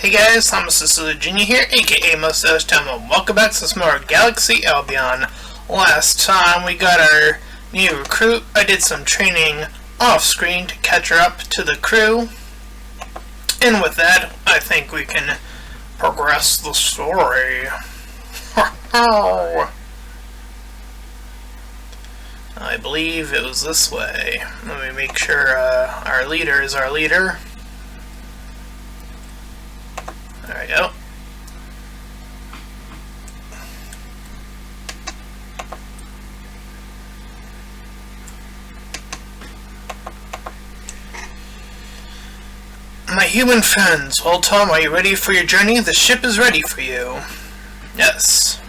Hey guys, Thomas Jr. here, aka Mustached, and welcome back to some more Galaxy Albion. Last time we got our new recruit. I did some training off screen to catch her up to the crew. And with that, I think we can progress the story. I believe it was this way. Let me make sure our leader is our leader. There we go. My human friends, well Tom, are you ready for your journey? The ship is ready for you. Yes.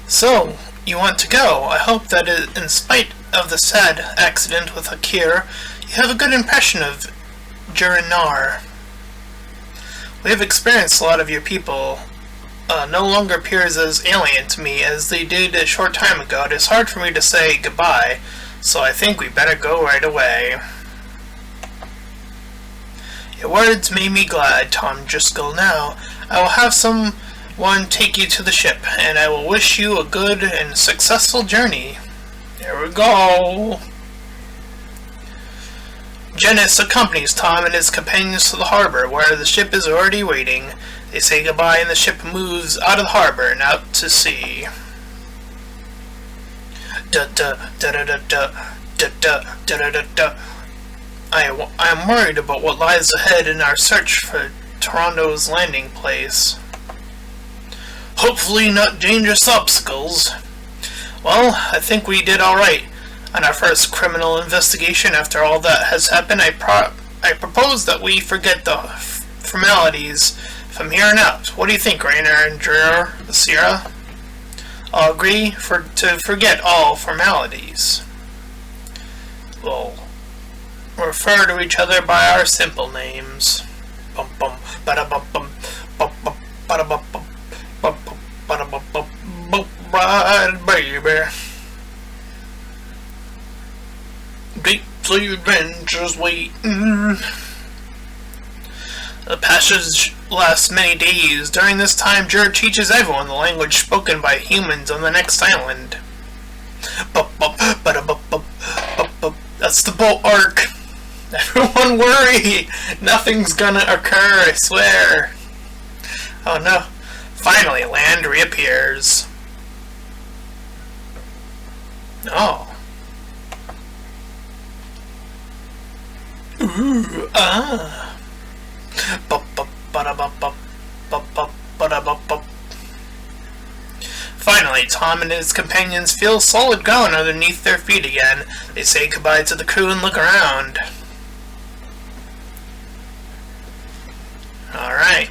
So, you want to go. I hope that in spite of the sad accident with Akir, you have a good impression of Jurinar. We have experienced a lot of your people no longer appears as alien to me as they did a short time ago. It is hard for me to say goodbye, so I think we better go right away. Your words made me glad, Tom Driscoll. Now, I will have someone take you to the ship, and I will wish you a good and successful journey. There we go. Janice accompanies Tom and his companions to the harbor, where the ship is already waiting. They say goodbye and the ship moves out of the harbor and out to sea. I am worried about what lies ahead in our search for Toronto's landing place. Hopefully not dangerous obstacles. Well, I think we did alright. On our first criminal investigation after all that has happened, I propose that we forget the formalities from here on out. What do you think, Rainer and Dreer, Sierra? I'll agree to forget all formalities. We'll refer to each other by our simple names. Bum bum bada bum bum bum bum bada bum bum bum bada bum bum bum right, baby. Deep sea adventures waiting. The passage lasts many days. During this time, Jur teaches everyone the language spoken by humans on the next island. That's the boat arc. Everyone worry! Nothing's gonna occur, I swear. Oh no. Finally, land reappears. Oh. Ooh, ah. Finally, Tom and his companions feel solid ground underneath their feet again. They say goodbye to the crew and look around. Alright.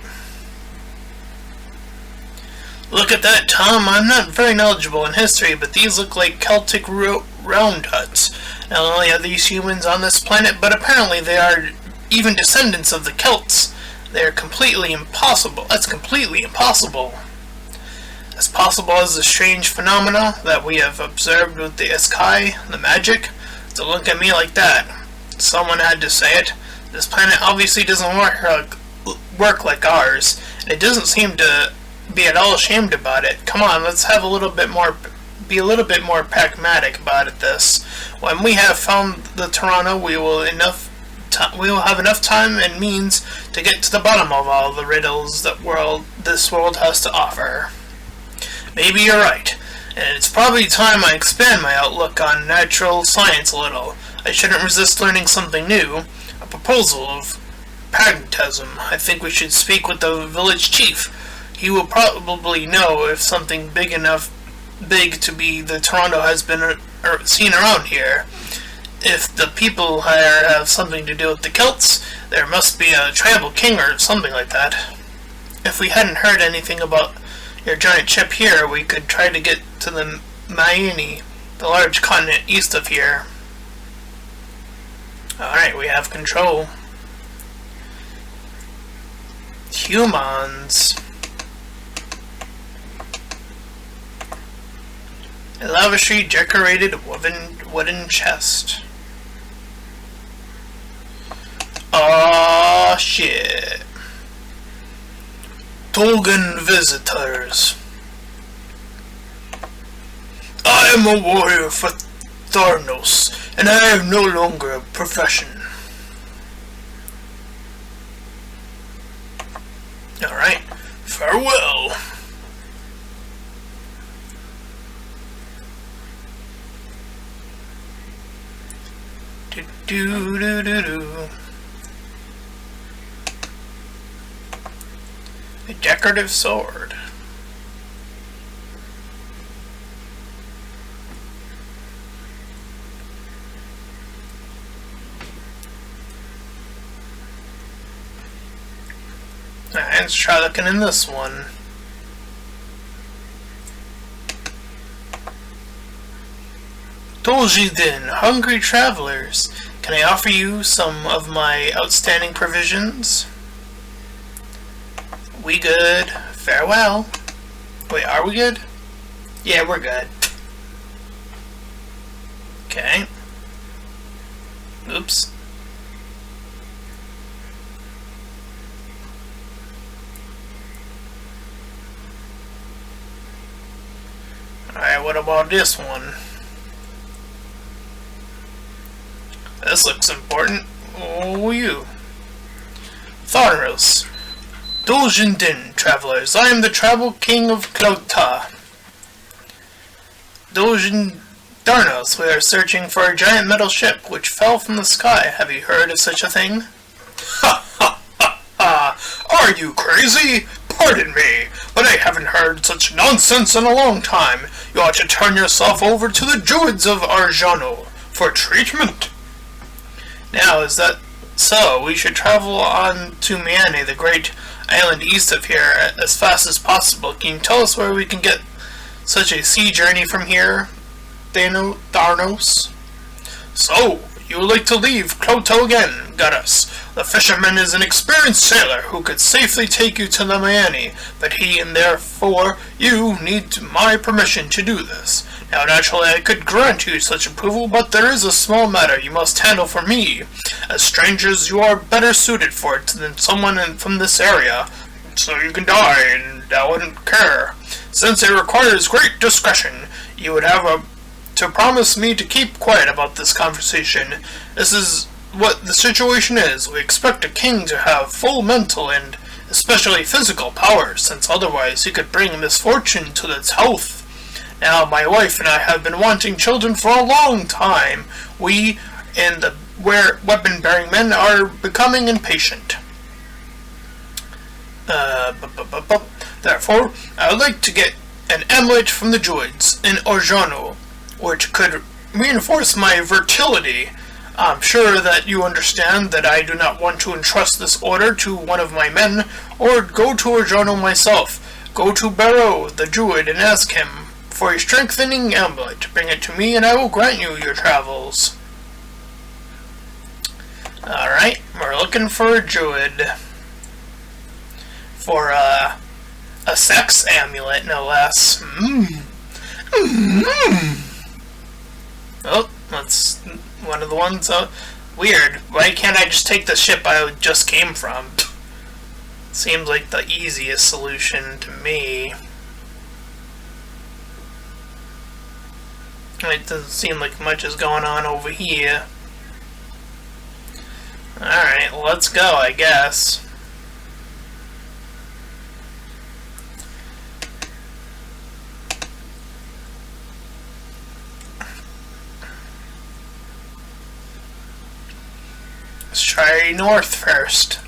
Look at that, Tom. I'm not very knowledgeable in history, but these look like Celtic round huts. Not only are these humans on this planet, but apparently they are even descendants of the Celts. They are completely impossible. That's completely impossible. As possible as the strange phenomena that we have observed with the sky, the magic. Don't look at me like that. Someone had to say it. This planet obviously doesn't work like ours, and it doesn't seem to be at all ashamed about it. Come on, let's have be a little bit more pragmatic about this. When we have found the Toronto, we will have enough time and means to get to the bottom of all the riddles that this world has to offer. Maybe you're right, and it's probably time I expand my outlook on natural science a little. I shouldn't resist learning something new. A proposal of pragmatism. I think we should speak with the village chief. He will probably know if something big to be the Toronto has been seen around here. If the people here have something to do with the Celts, there must be a tribal king or something like that. If we hadn't heard anything about your giant ship here, we could try to get to the Mayini, the large continent east of here. Alright, we have control. Humans. A lavishly decorated wooden chest. Oh shit. Tolgan visitors. I am a warrior for Tharnos, and I have no longer a profession. Alright, farewell. A decorative sword. Alright, let's try looking in this one. Doljidin, hungry travelers. Can I offer you some of my outstanding provisions? We good. Farewell. Wait, are we good? Yeah, we're good. Okay. Oops. Alright, what about this one? This looks important. Oh, you. Tharnos. Doljindin, travelers. I am the tribal king of Clota. Darnos, we are searching for a giant metal ship which fell from the sky. Have you heard of such a thing? Ha ha ha ha! Are you crazy? Pardon me, but I haven't heard such nonsense in a long time. You ought to turn yourself over to the Druids of Arjano for treatment. Now, is that so? We should travel on to Miane, the great island east of here, as fast as possible. Can you tell us where we can get such a sea journey from here, Tharnos? So, you would like to leave Cloto again, Garas. The fisherman is an experienced sailor who could safely take you to the Miane, but he and therefore you need my permission to do this. Now, naturally, I could grant you such approval, but there is a small matter you must handle for me. As strangers, you are better suited for it than someone from this area, so you can die, and I wouldn't care. Since it requires great discretion, you would have to promise me to keep quiet about this conversation. This is what the situation is. We expect a king to have full mental and especially physical power, since otherwise he could bring misfortune to its health. Now, my wife and I have been wanting children for a long time. We and the weapon-bearing men are becoming impatient. Therefore, I would like to get an amulet from the Druids in Orjano, which could reinforce my fertility. I'm sure that you understand that I do not want to entrust this order to one of my men, or go to Orjano myself. Go to Barrow, the Druid, and ask him for a strengthening amulet. Bring it to me, and I will grant you your travels. Alright, we're looking for a Druid. For, a sex amulet, no less. Oh, that's one of the ones. Weird. Why can't I just take the ship I just came from? Seems like the easiest solution to me. It doesn't seem like much is going on over here. Alright, let's go, I guess. Let's try north first.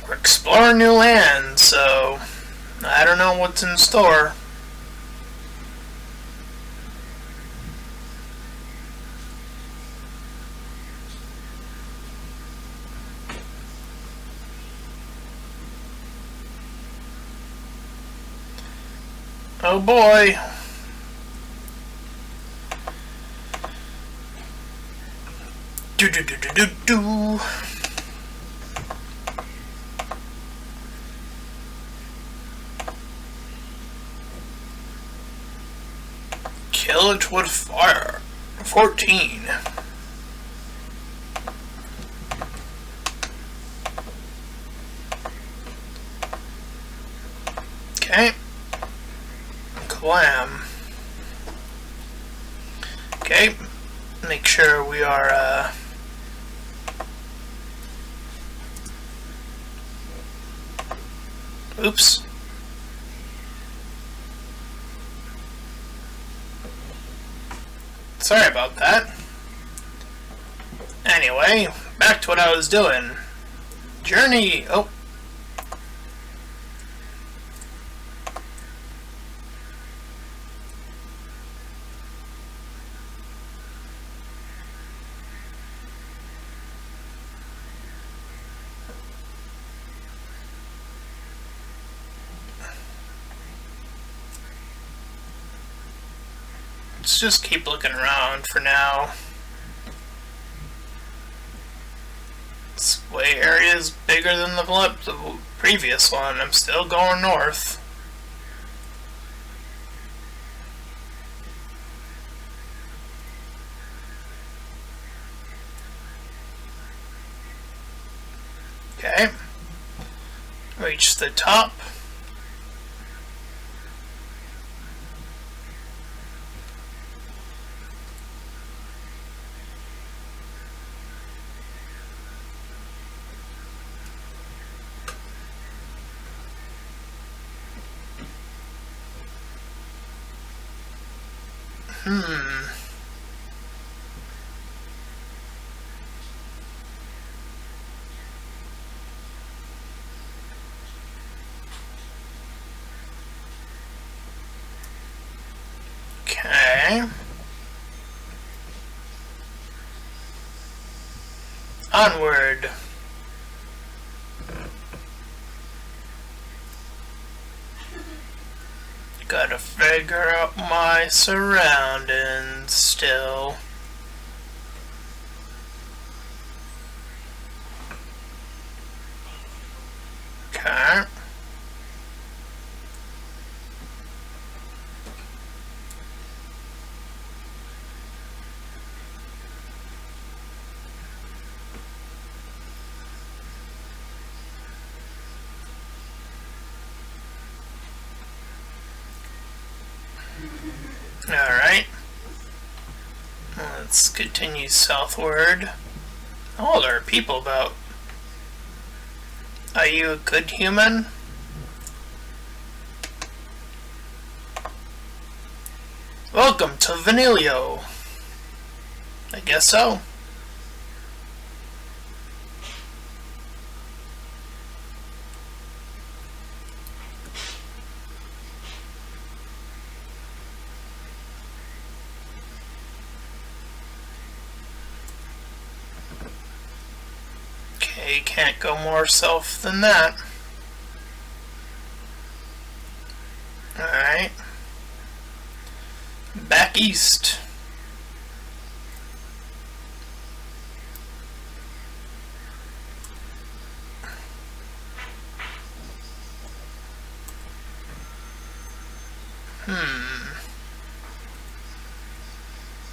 We're exploring new land, so I don't know what's in store. Oh boy. Do. Kill it with fire. 14. Okay. Clam. Okay. Make sure we are, oops. Sorry about that. Anyway, back to what I was doing. Journey. Oh. Let's just keep looking around for now. This way area is bigger than the previous one. I'm still going north. Okay. Reach the top. Okay. Onward. Gotta figure out my surroundings still. Okay. Alright. Let's continue southward. Oh, there are people about. Are you a good human? Welcome to Vanillio. I guess so. Okay, can't go more south than that. Alright. Back east.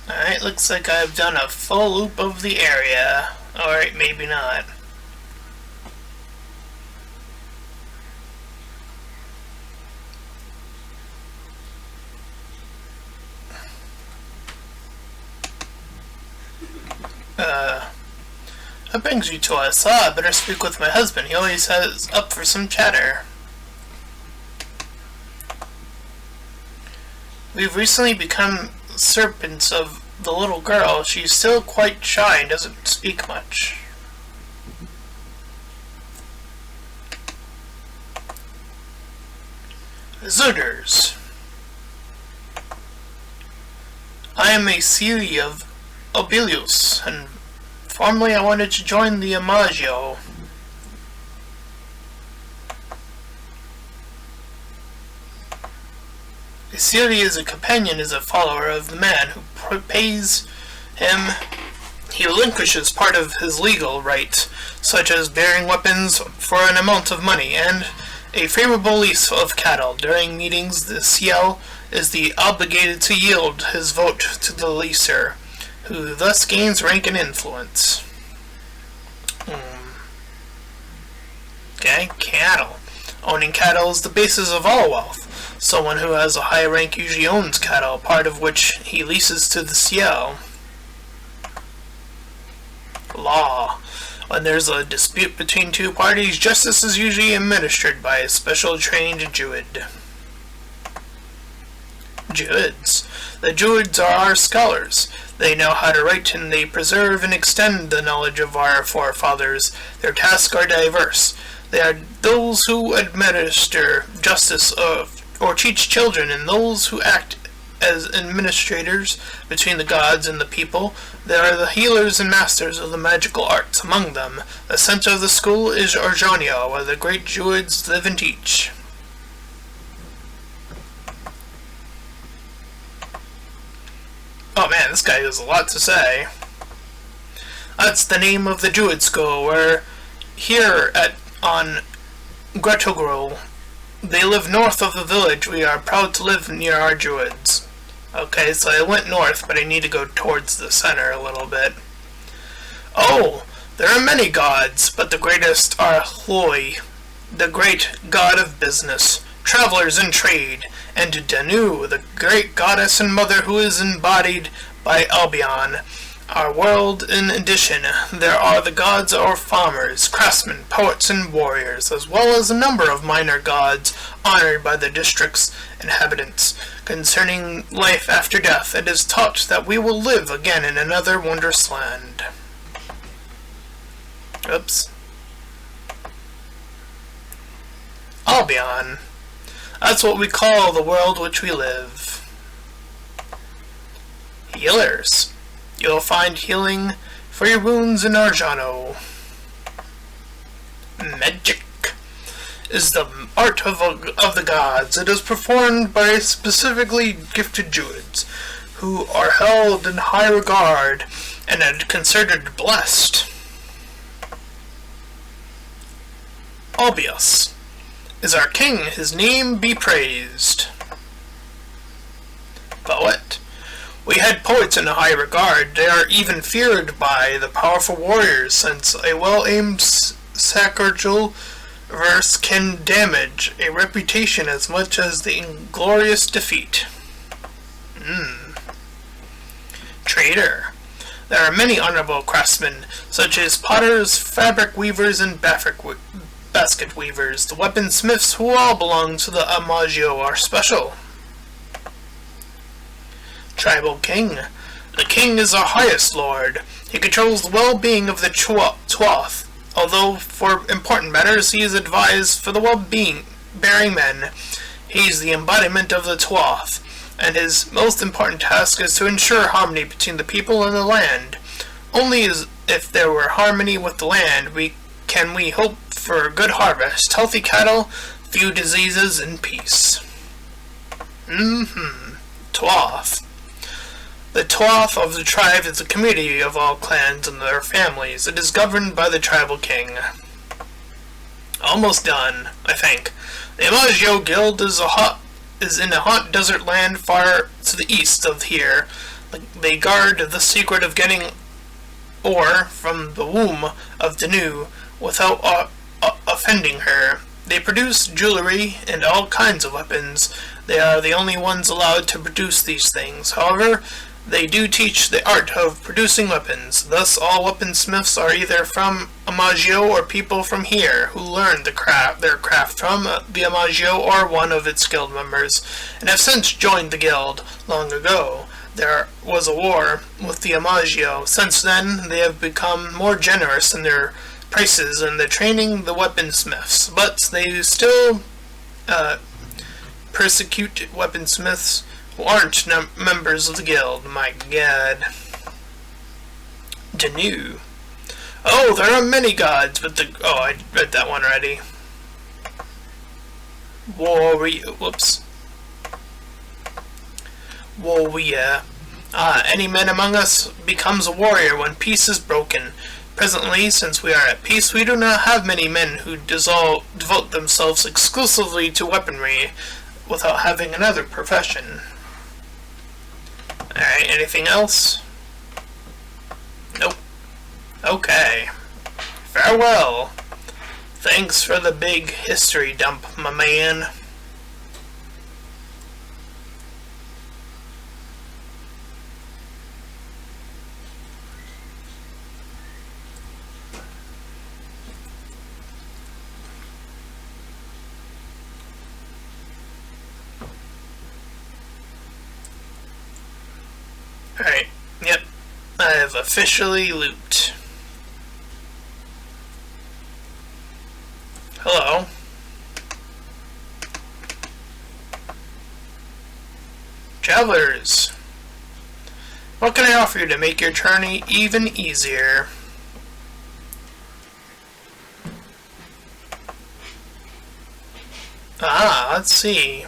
Alright, looks like I've done a full loop of the area. Alright, maybe not. That brings you to what I saw. I better speak with my husband. He always has up for some chatter. We've recently become servants of the little girl. She's still quite shy and doesn't speak much. Visitors. I am a Cili of Obilius, and formerly I wanted to join the Imago. A Cili is a companion, is a follower of the man who pays him. He relinquishes part of his legal right, such as bearing weapons for an amount of money, and a favorable lease of cattle. During meetings, the Ciel is obligated to yield his vote to the leaser, who thus gains rank and influence. Okay, cattle. Owning cattle is the basis of all wealth. Someone who has a high rank usually owns cattle, part of which he leases to the ciel. Law. When there's a dispute between two parties, justice is usually administered by a special trained Druid. Druids. The Druids are our scholars. They know how to write and they preserve and extend the knowledge of our forefathers. Their tasks are diverse. They are those who administer justice or teach children, and those who act as administrators between the gods and the people. They are the healers and masters of the magical arts. Among them, the center of the school is Arjania, where the great Druids live and teach. Oh man, this guy has a lot to say. That's the name of the Druid school. We're here on Gretogrol. They live north of the village. We are proud to live near our Druids. Okay, so I went north, but I need to go towards the center a little bit. Oh, there are many gods, but the greatest are Hloi, the great god of business, travelers and trade, and Danu, the great goddess and mother who is embodied by Albion. Our world, in addition, there are the gods or farmers, craftsmen, poets, and warriors, as well as a number of minor gods honored by the district's inhabitants. Concerning life after death, it is taught that we will live again in another wondrous land. Oops. Albion. That's what we call the world which we live. Healers. You'll find healing for your wounds in Arjano. Magic is the art of the gods. It is performed by specifically gifted Druids, who are held in high regard and are considered blessed. Albius is our king. His name be praised. Poet. We had poets in a high regard. They are even feared by the powerful warriors, since a well-aimed sacrilegious verse can damage a reputation as much as the inglorious defeat. Trader. There are many honorable craftsmen, such as potters, fabric weavers, and basket weavers. The weaponsmiths, who all belong to the Amagio, are special. Tribal King. The king is our highest lord. He controls the well-being of the Tuath. Although for important matters he is advised for the well-bearing men. He is the embodiment of the Tuath, and his most important task is to ensure harmony between the people and the land. Only if there were harmony with the land can we hope for a good harvest, healthy cattle, few diseases, and peace. Tuath. The Tuath of the tribe is a community of all clans and their families. It is governed by the tribal king. Almost done, I think. The Amagio Guild is in a hot desert land far to the east of here. They guard the secret of getting ore from the womb of Danu without offending her. They produce jewelry and all kinds of weapons. They are the only ones allowed to produce these things. However, they do teach the art of producing weapons. Thus, all weaponsmiths are either from Amagio or people from here who learned their craft from the Amagio or one of its guild members, and have since joined the guild long ago. There was a war with the Amagio. Since then, they have become more generous in their prices and they're training the weaponsmiths, but they still persecute weaponsmiths who aren't members of the guild. My god. Danu. Oh, there are many gods, but I read that one already. Warrior. Any man among us becomes a warrior when peace is broken. Presently, since we are at peace, we do not have many men who devote themselves exclusively to weaponry without having another profession. Alright, anything else? Nope. Okay. Farewell. Thanks for the big history dump, my man. Alright, yep, I have officially looped. Hello. Travelers, what can I offer you to make your journey even easier? Ah, let's see.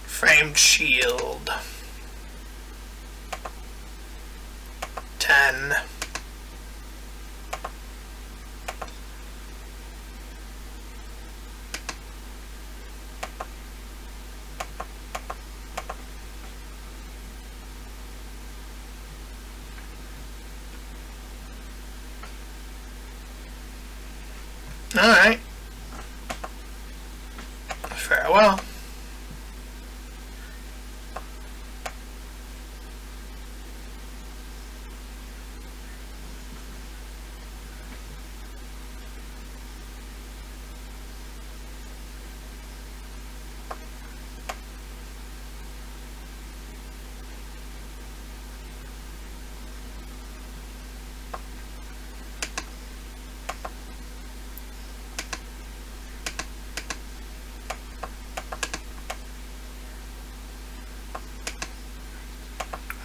Framed shield. 10. Alright. Farewell.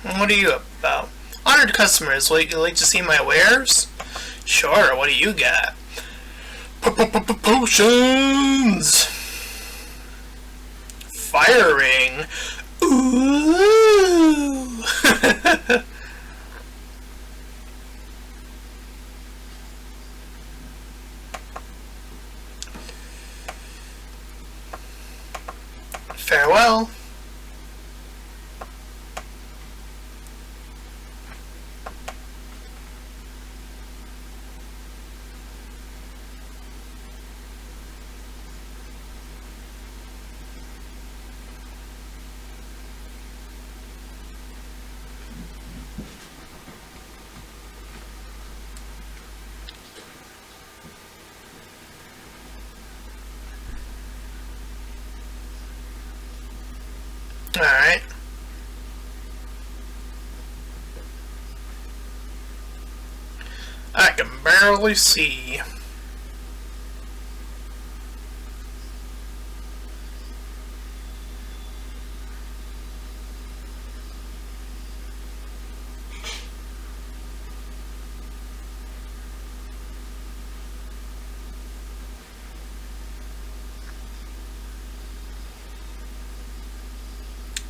What are you about? Honored customers, would you like to see my wares? Sure, what do you got? Potions! Firing! Ooh! Farewell. Alright. I can barely see.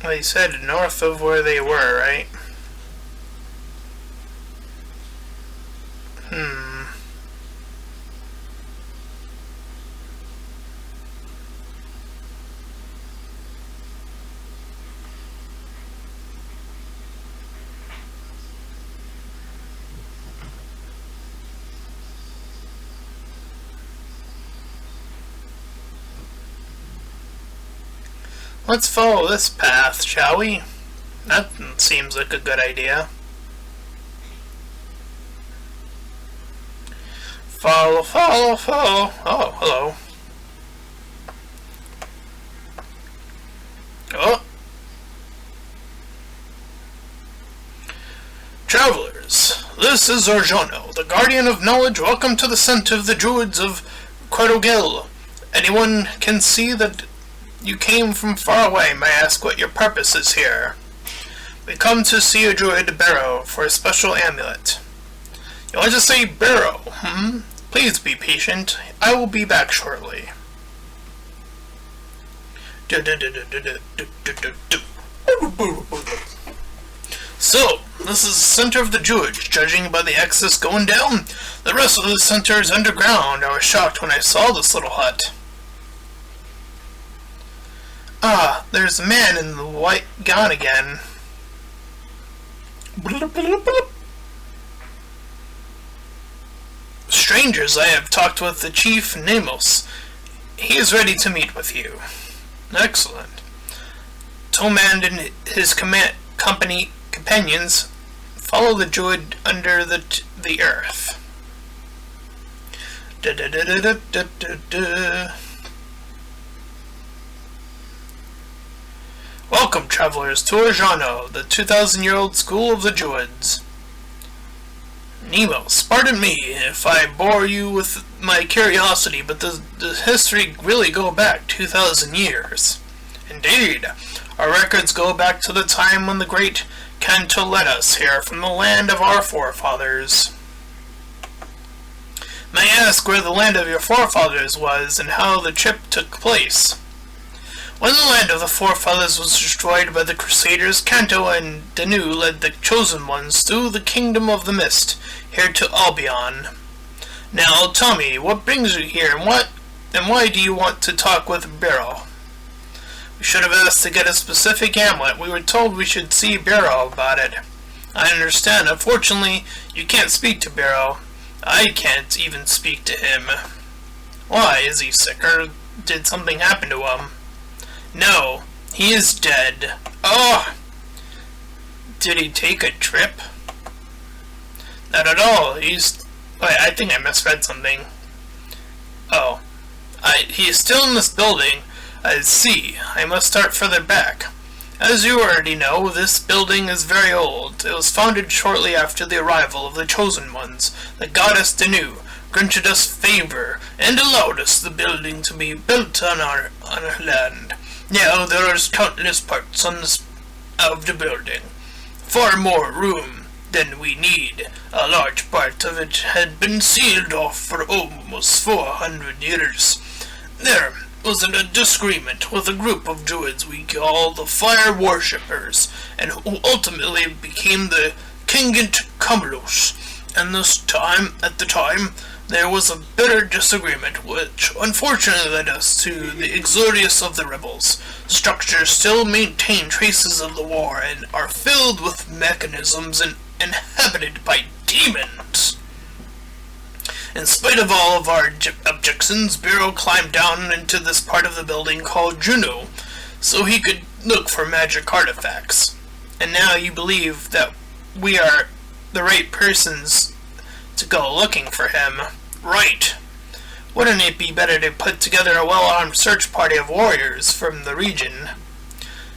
Well, you said north of where they were, right? Let's follow this path, shall we? That seems like a good idea. Follow, follow, follow. Oh, hello. Oh. Travelers, this is Orjono, the Guardian of Knowledge. Welcome to the Center of the Druids of Querdogil. Anyone can see that you came from far away. May I ask what your purpose is here? We come to see a druid Barrow for a special amulet. You want to say Barrow, Please be patient. I will be back shortly. So, this is the center of the Druids. Judging by the access going down, the rest of the center is underground. I was shocked when I saw this little hut. Ah, there's a man in the white gown again. Strangers, I have talked with the Chief Nemos. He is ready to meet with you. Excellent. Tomand and his companions follow the druid under the earth. Welcome, travelers, to Orjano, the 2,000-year-old school of the druids. Nemos, pardon me if I bore you with my curiosity, but the history really go back 2,000 years. Indeed, our records go back to the time when the great Kanto led us here from the land of our forefathers. May I ask where the land of your forefathers was and how the trip took place? When the land of the forefathers was destroyed by the Crusaders, Kanto and Danu led the Chosen Ones through the Kingdom of the Mist, here to Albion. Now, tell me, what brings you here, and why do you want to talk with Beryl? We should have asked to get a specific amulet. We were told we should see Beryl about it. I understand. Unfortunately, you can't speak to Beryl. I can't even speak to him. Why? Is he sick, or did something happen to him? No, he is dead. Oh! Did he take a trip? Not at all. Wait, I think I misread something. Oh. He is still in this building. I see. I must start further back. As you already know, this building is very old. It was founded shortly after the arrival of the Chosen Ones. The goddess Danu granted us favor and allowed us the building to be built on our land. Now there are countless parts of the building. Far more room than we need. A large part of it had been sealed off for almost 400 years. There was a disagreement with a group of druids we call the Fire Worshippers, and who ultimately became the Kingant Cumulus. And at the time, there was a bitter disagreement, which unfortunately led us to the exodus of the rebels. Structures still maintain traces of the war and are filled with mechanisms and inhabited by demons. In spite of all of our objections, Beryl climbed down into this part of the building called Juno, so he could look for magic artifacts. And now you believe that we are the right persons to go looking for him. Right. Wouldn't it be better to put together a well-armed search party of warriors from the region?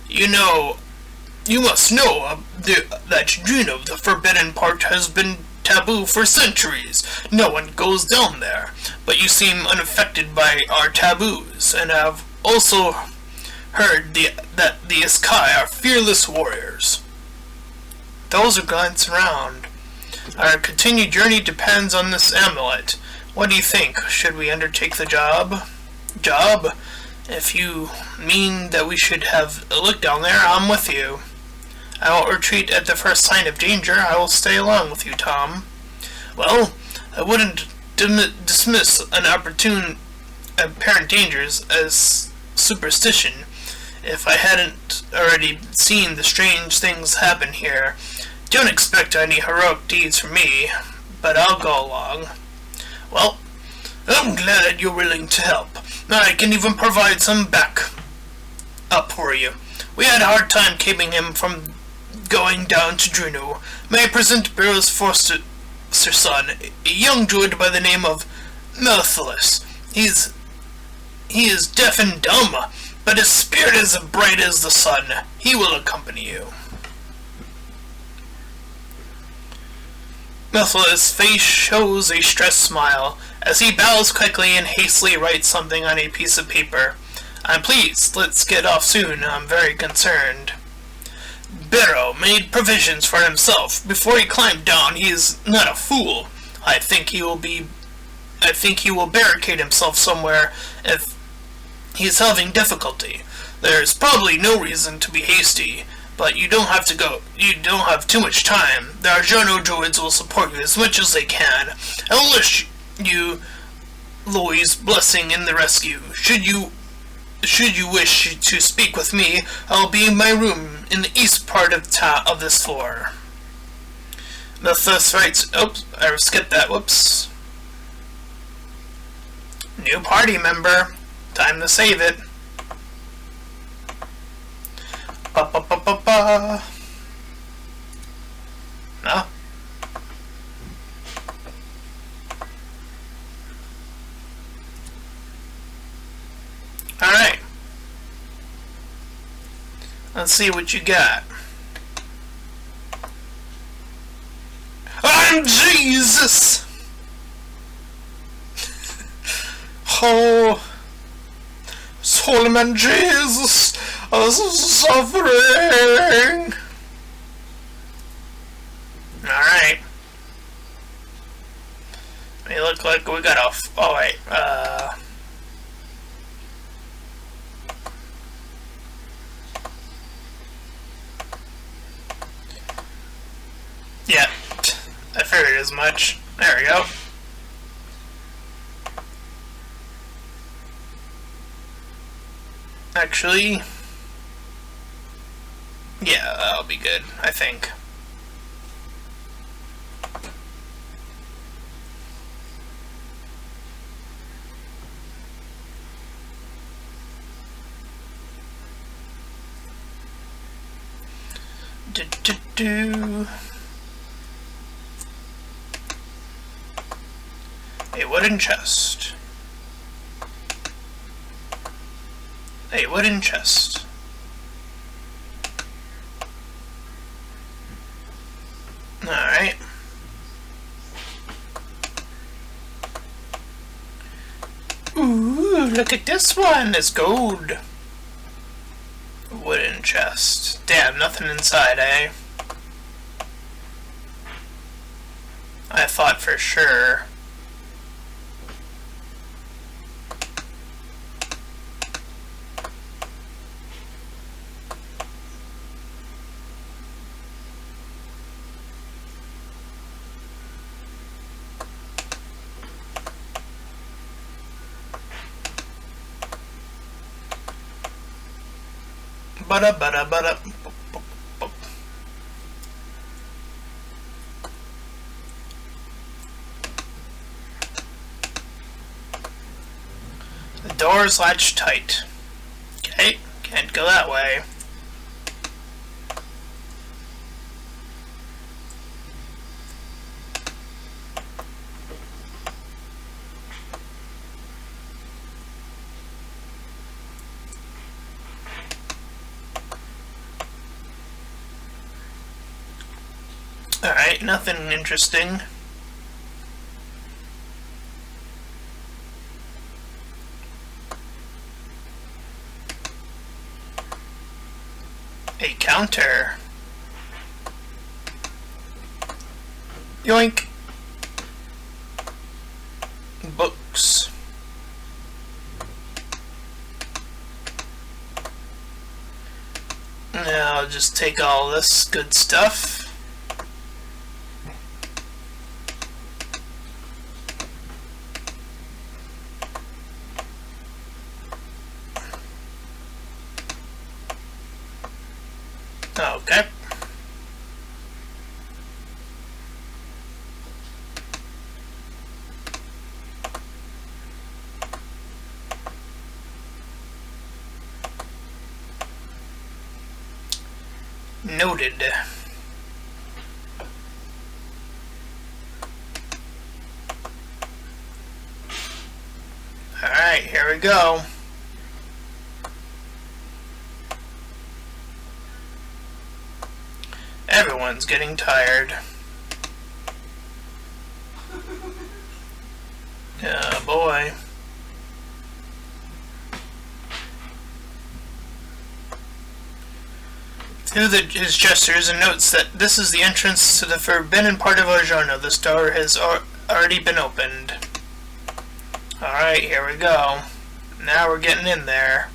You must know that Juno, the forbidden part, has been taboo for centuries. No one goes down there. But you seem unaffected by our taboos, and have also heard that the Iskai are fearless warriors. Those who glance around. Our continued journey depends on this amulet. What do you think? Should we undertake the job? Job? If you mean that we should have a look down there, I'm with you. I won't retreat at the first sign of danger. I will stay along with you, Tom. Well, I wouldn't dismiss apparent dangers as superstition if I hadn't already seen the strange things happen here. Don't expect any heroic deeds from me, but I'll go along. Well, I'm glad you're willing to help. I can even provide some back up for you. We had a hard time keeping him from going down to Juno. May I present Beryl's foster son, a young druid by the name of Mellthas. He is deaf and dumb, but his spirit is as bright as the sun. He will accompany you. Mellthas' face shows a stressed smile as he bows quickly and hastily writes something on a piece of paper. I'm pleased. Let's get off soon. I'm very concerned. Beryl made provisions for himself. Before he climbed down, he is not a fool. I think he will barricade himself somewhere if he is having difficulty. There is probably no reason to be hasty. But you don't have too much time. The Arjano druids will support you as much as they can. I will wish you Loi's blessing in the rescue. Should Should you wish to speak with me, I'll be in my room in the east part of this floor. Mellthas writes. Oops, I skipped that. Whoops. New party member. Time to save it. Ba ba ba ba ba. No. Alright. Let's see what you got. I'm Jesus! Oh, Holy Man Jesus, I was suffering. Alright. May look like we got off. Oh, wait. Yeah, I figured as much. There we go. Actually, yeah, that'll be good, I think. A wooden chest. A wooden chest. Alright. Ooh, look at this one. It's gold. Wooden chest. Damn, nothing inside, eh? I thought for sure. Bada. The door's latched tight. Okay, can't go that way. Alright, nothing interesting. A counter. Yoink. Books. Now I'll just take all this good stuff. Okay. Noted. Alright, here we go. Everyone's getting tired. Oh boy. Through his gestures and notes that this is the entrance to the forbidden part of Arjona. This door has already been opened. Alright, here we go. Now we're getting in there.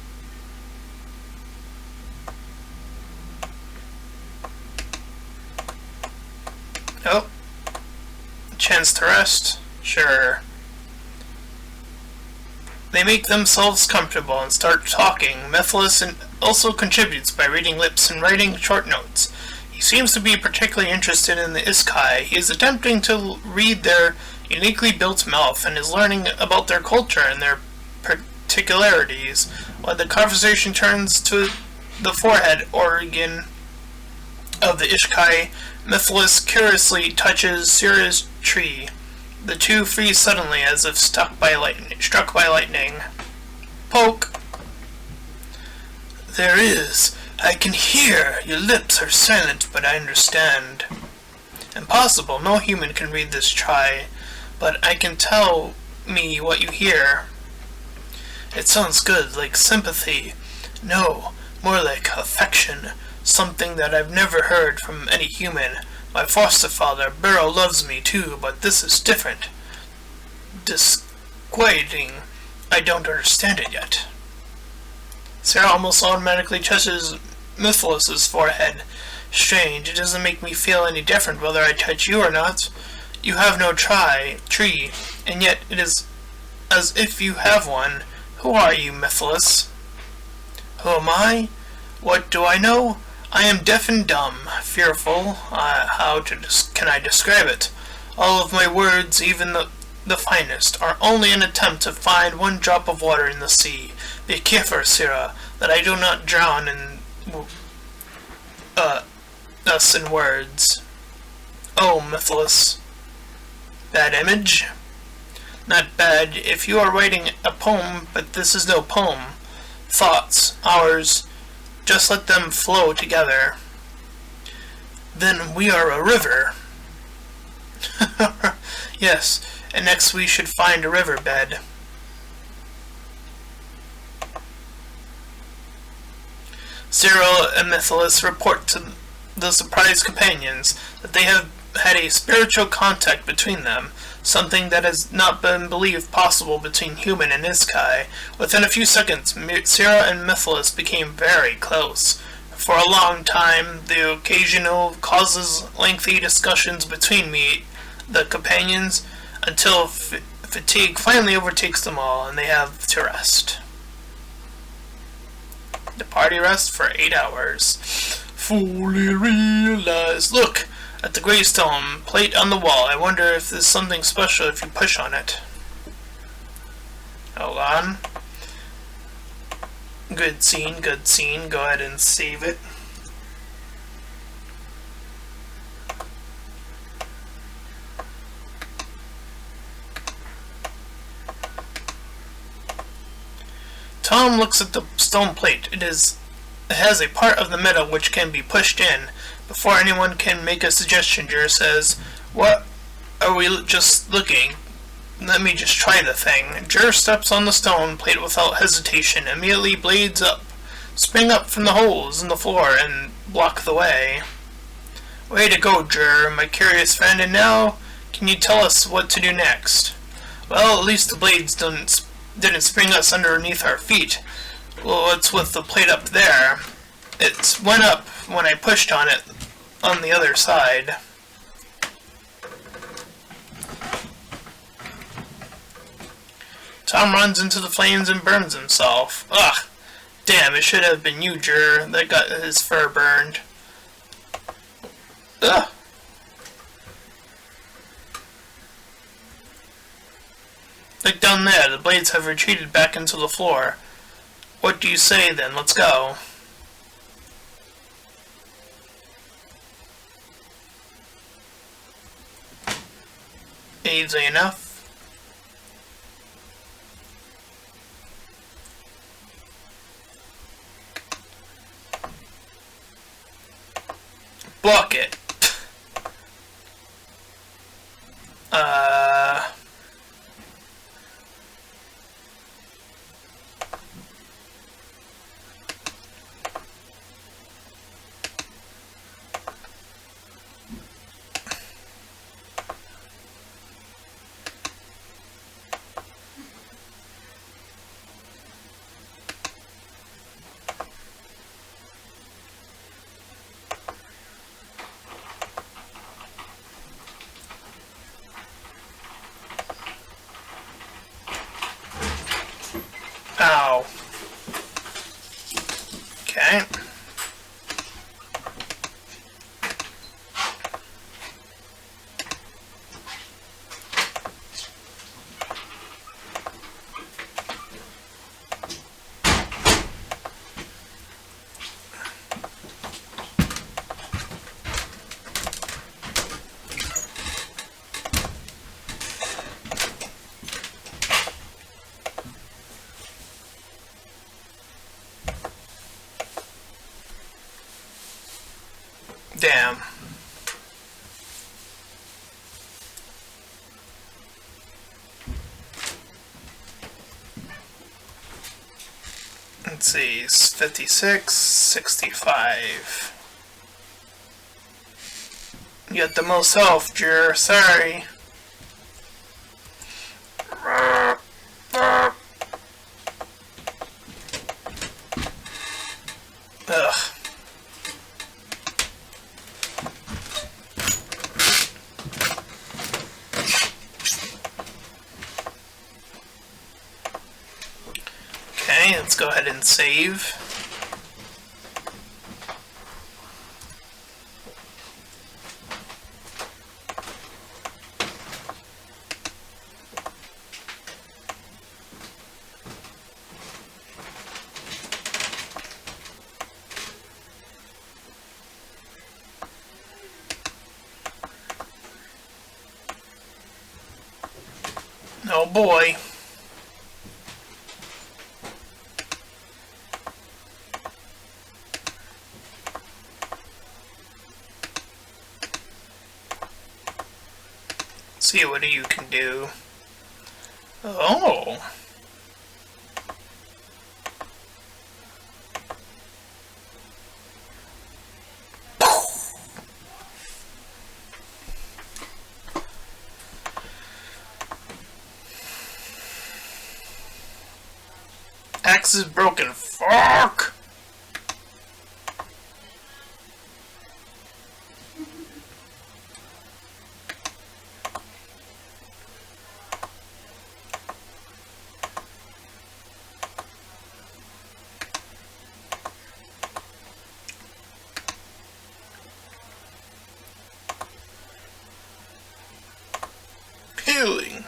Oh. Chance to rest? Sure. They make themselves comfortable and start talking. Mellthas also contributes by reading lips and writing short notes. He seems to be particularly interested in the Iskai. He is attempting to read their uniquely built mouth and is learning about their culture and their particularities. When the conversation turns to the forehead organ of the Iskai, Mellthas curiously touches Sira's tree. The two freeze suddenly as if struck by lightning. Poke! There is. I can hear. Your lips are silent, but I understand. Impossible. No human can read this try, but I can tell me what you hear. It sounds good, like sympathy. No, more like affection. Something that I've never heard from any human. My foster father, Burrow, loves me too, but this is different. Disquieting. I don't understand it yet. Sarah almost automatically touches Mellthas' forehead. Strange, it doesn't make me feel any different whether I touch you or not. You have no tree, and yet it is as if you have one. Who are you, Mellthas? Who am I? What do I know? I am deaf and dumb, fearful. Can I describe it? All of my words, even the finest, are only an attempt to find one drop of water in the sea. Be careful, Sira, that I do not drown us in words. Oh, Mellthas. Bad image? Not bad if you are writing a poem, but this is no poem. Thoughts, ours, just let them flow together. Then we are a river. Yes, and next we should find a riverbed. Cyril and Mellthas report to the surprised companions that they have had a spiritual contact between them, something that has not been believed possible between human and Iskai. Within a few seconds, Cyril and Mellthas became very close. For a long time, the occasional causes lengthy discussions between the companions, until fatigue finally overtakes them all and they have to rest. The party rests for 8 hours. Fully realized. Look at the gravestone plate on the wall. I wonder if there's something special if you push on it. Hold on. Good scene, good scene. Go ahead and save it. Tom looks at the stone plate. It has a part of the metal which can be pushed in. Before anyone can make a suggestion, Jer says, "What are we just looking? Let me just try the thing." Jer steps on the stone plate without hesitation. Immediately blades spring up from the holes in the floor and block the way. Way to go, Jer, my curious friend. And now, can you tell us what to do next? Well, at least the blades didn't spring us underneath our feet. Well, what's with the plate up there? It went up when I pushed on it on the other side. Tom runs into the flames and burns himself. Ugh! Damn, it should have been you, Jer, that got his fur burned. Ugh! Look down there, the blades have retreated back into the floor. What do you say then? Let's go. Easy enough. Block it. Damn. Let's see, 56, 65. You got the most health, Jur. Sorry. Ugh. Okay, let's go ahead and save. Oh boy. See what you can do. Oh. Axe is broken. Fuck! Healing.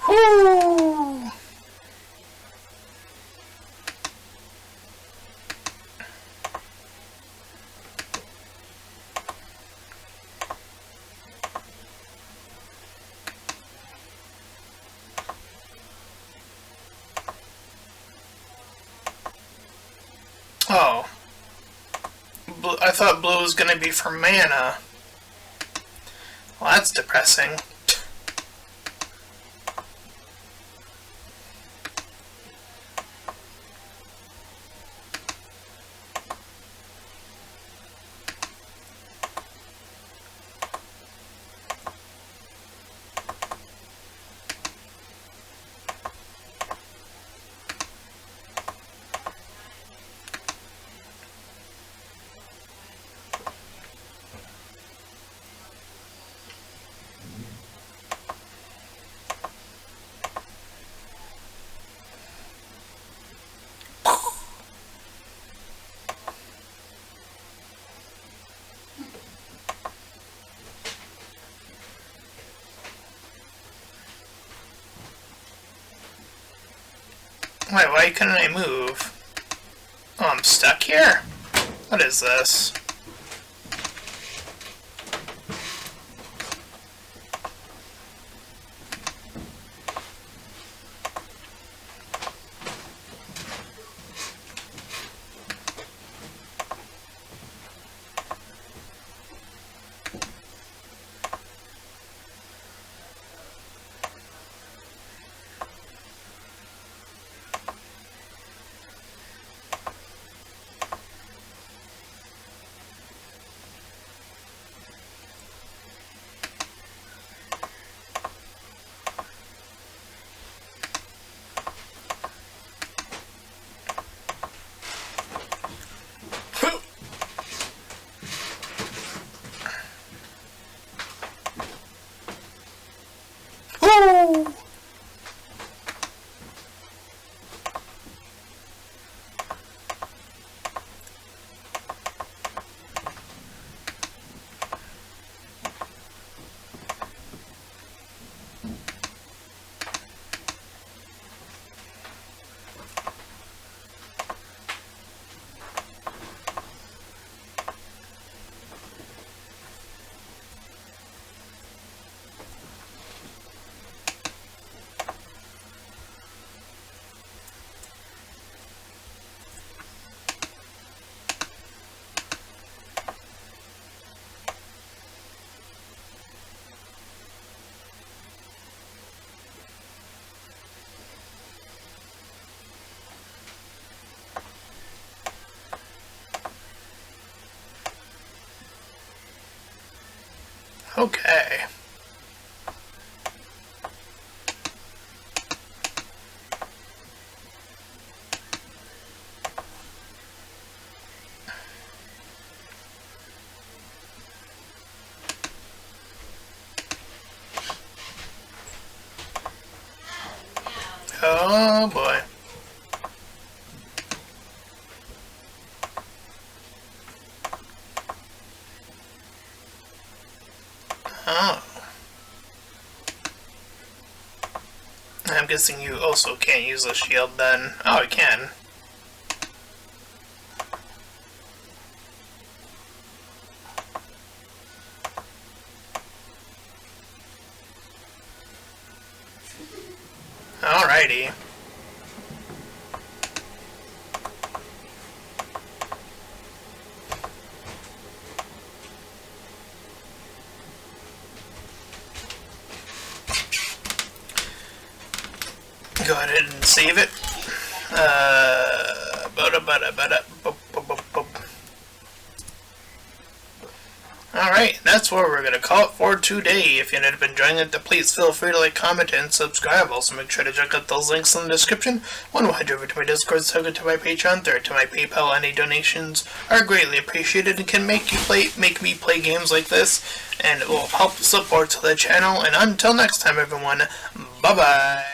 Whoo! Oh. I thought blue was gonna be for mana. Well, that's depressing. Wait, why couldn't I move? Oh, I'm stuck here? What is this? Okay. Oh boy. Oh. I'm guessing you also can't use a shield then. Oh, I can. Alrighty. Go ahead and save it. Alright, that's where we're going to call it for today. If you ended up enjoying it, please feel free to like, comment, and subscribe. Also, make sure to check out those links in the description. One will head over to my Discord, second to my Patreon, third to my PayPal. Any donations are greatly appreciated and can make me play games like this, and it will help support the channel. And until next time, everyone, bye-bye.